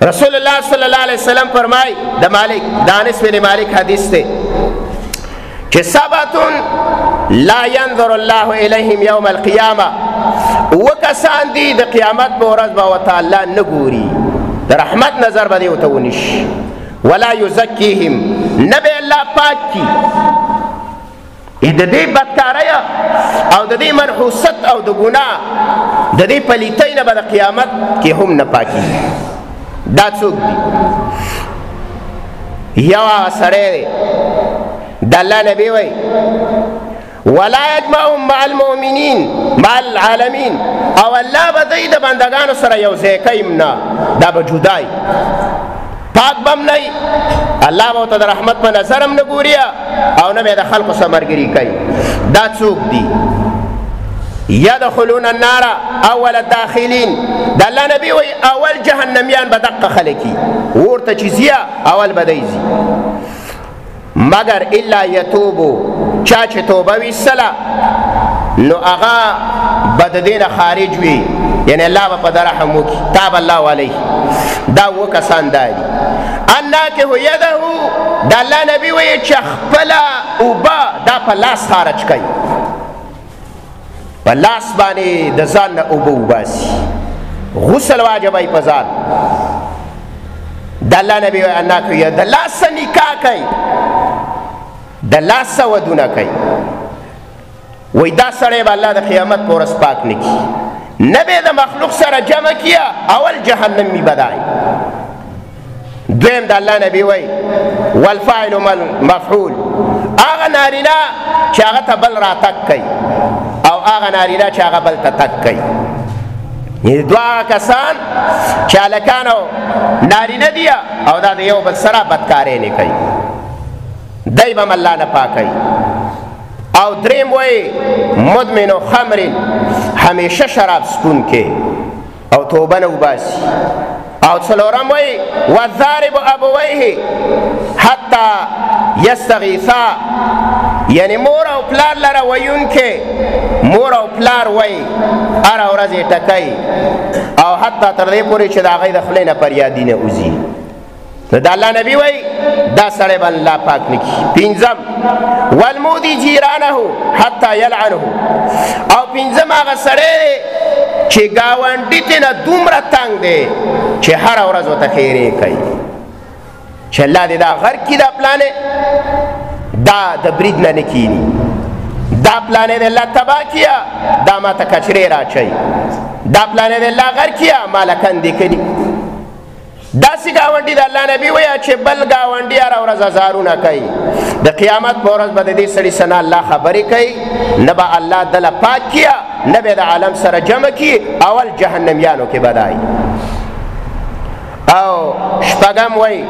رسول اللہ صلی اللہ علیہ وسلم فرمائی دا انس بن مالک حدیث تے کہ سبعۃ لا ينظر اللہ الیہم یوم القیامہ وہ کسان دی دا قیامت پہ ورځ به ورته الله نه ګوري د رحمت نظر به دې ورته ونشي ولا یزکیهم نه به الله پاک کی د دې بدکارۍ او د دې منحوست او د ګناه د دې پلیتۍ نه به د قیامت کې هم نه پاکي دا څوک دی یو هغه سړی دی د الله نبی وایي ولا یجمعهم مع المؤمنین مع العالمین او الله به دوی د بندگانو سره یو ځای کوي نه دا به جدای پاک بم نه الله به ورته د رحمت په نظر هم نه ګوري او نه به د خلقو سره ملګري کوي دا څوک دي يدخلون النار اول الداخلين د الله نبی وایي اول جهنمیان به دقه خلکي ورته چې ځي اول به دی ځي مگر الا یتوبو چا چې توبه ویستله نو هغه به د دې نه خارج وي یعنی الله به په ده رحم وکړي تاب الله علیه دا اووه کسان دا دي الناکحو یده د الله نبي وایي چې خپله اوبه دا په لاس خارج کوي په لاس باندې د ځان نه اوبه وباسي غسل واجبوي په ځان د الله نبي وایي الناکحو یده د لاسه نکاح کوي د لاسه ودونه کوي وای دا سړی به الله د قیامت په ورځ پاک نه کړي نه به د مخلوق سره جمع کیا اول جهنمی بدای دویم د الله نبی وای والفاعل مفعول هغه نارینه چې هغه ته بل راتګ کوي او هغه نارینه چې هغه بل ته تګ کوي یعنې دوه کسان چې هلکان او نارینه دي او دا د یو بل سره بدکارۍ نه کوي دی بم الله نه پاکوي او دریم وای مدمن خمر همیشه شراب سکون کې او توبه نه وباسي او څلورم وای والضارب ابویه حتی یستغیثا یعنی مور او پلار لره ویونکې مور او پلار وای هره ورځ یې ټکوي او حتی تر دې پورې چې د هغوی د خولې نه فریادي نه وځي نو د الله نبی وای دا سړی به الله پاک نه کړي پنځم والمودي جیرانه حتی یلعنه او پنځم هغه سړی چې ګاونډي ته نه دومره تنګ دی چې هره ورځ ورته خیرې کوي چې الله دې دا غر کړي دا پلانې دا د برید نه نه کیني دا پلانې دې الله تباه کړي دا ما ته کچرې راچوي دا پلانې دې الله غر کړي ما لکندې کړي داسې ګاونډي د الله نبي وایي چې بل ګاونډي هره ورځ هزارونه کوي د قیامت په ورځ به د دې سړي سره الله خبرې کوي نه به الله دله پاک کړي نه به د عالم سره جمع کړي اول جهنمیانو کې بدای او شپږم وایي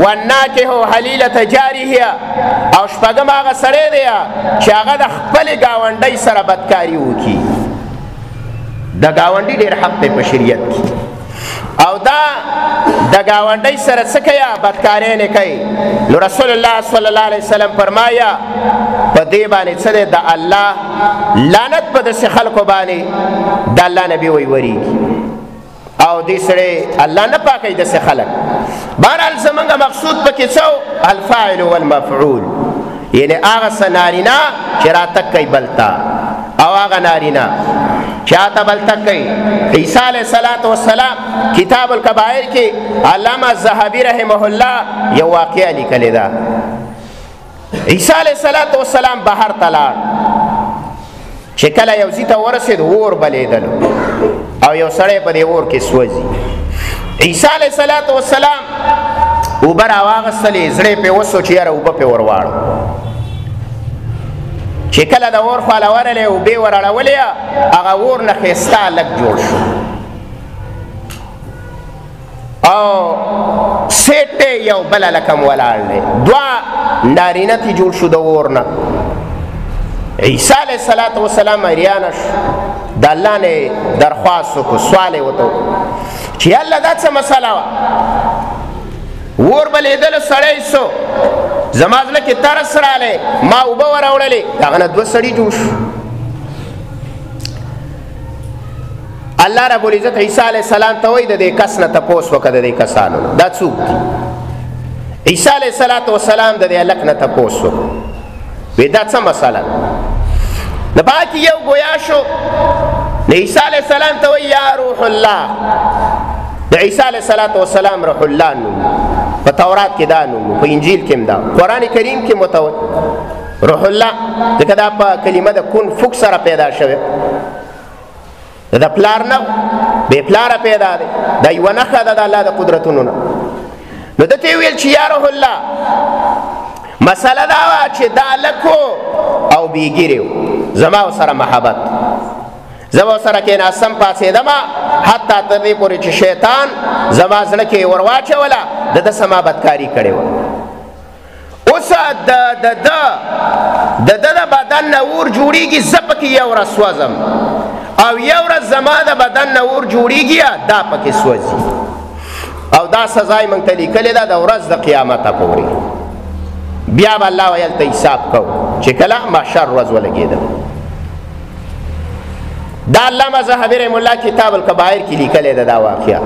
والناکحو حلیلة جاریه او شپږم هغه سړی دی چې هغه د خپلې ګاونډۍ سره بدکاري وکړي د ګاونډي ډېر حق دی په شریعت کې او دا د ګاونډۍ سره څه کوي بدکارۍ نه کوي نو رسول الله صلی الله علیه وسلم فرمایا په دې باندې څه دی د الله لعنت په داسې خلکو باندې د الله نبي وایي وریږي او دې سړی الله نه پاکوي داسې خلک بهرحال زمونږ مقصود پکې څه الفاعل والمفعول یعنې هغه څه نارینه چې راتګ کوي بل ته او هغه نارینه چاته بل تک کوي عیسی علیه السلام کتاب الکبائر کې علامه ذهبي رحمه الله یو واقعه لیکلې ده عیسی علیه السلام بهر ته لاړ چې کله یو ځای ته ورسېد اور بلیدلو او یو سړی په دې اور کې سوځي عیسی علیه السلام اوبه راواغستلې زړه پې وسو چې یاره اوبه پې ورواړو چې کله د اور خواله ورغلی اوبې ور اړولې هغه اور نه ښایسته هلک جوړ شو او سیټ یو بل هلک هم ولاړ دی دوه نارینه تې جوړ شو د اور نه عیسی علیه السلام حیرانه شو د الله نه درخواست وکړو سوال یې ورته وکړو چې الله دا څه مسله وه اور بلیدلو سړی سو زما زړه کې ترس رالی ما اوبه وراوړلې هغه نه دوه سړي جوړ شو الله رب العزت عیسی علیه السلام ته وایي د دې کس نه تپوس وکړه د دې کسانو نه دا څوک دي. عیسی علیه السلام د دې هلک نه تپوس وکړو وایي دا څه مسله ده. د باقي یو ګویا شو د عیسی علیه السلام ته وایي یا روح الله. د عیسی علیه السلام روح الله نوم په تورات کې دا نوم په انجیل کې هم دا قرآن کریم کې متوي روح الله ځکه دا په کلمه د کون فک سره پیدا شوی د پلار نه بې پلاره پیدا دی دا یوه نښه ده د الله د قدرتونو نه. نو ده ته یې ویل چې یا روح الله مسله دا وه چې دا هلک او بېګیرې و زما ورسره محبت زه به ورسره کېناستم پاڅېدمه حتی تر دې پورې چې شیطان زما زړه کې ور واچوله د ده څه ما بدکاري کړې وه. اوس د ده د بدن نه اور جوړېږي زه پکې یو ورځ سوځم او یو ورځ زما د بدن نه اور جوړېږي دا پکې سوځي او دا سزا یې موږ ته لیکلې ده د ورځ د قیامته پورې. بیا به الله ویل ته حساب کوو چې کله محشر ورځ ولګېده. دا علامه زاهبي رحم الله کتاب الکبائر کې لیکلې ده دا واقعه.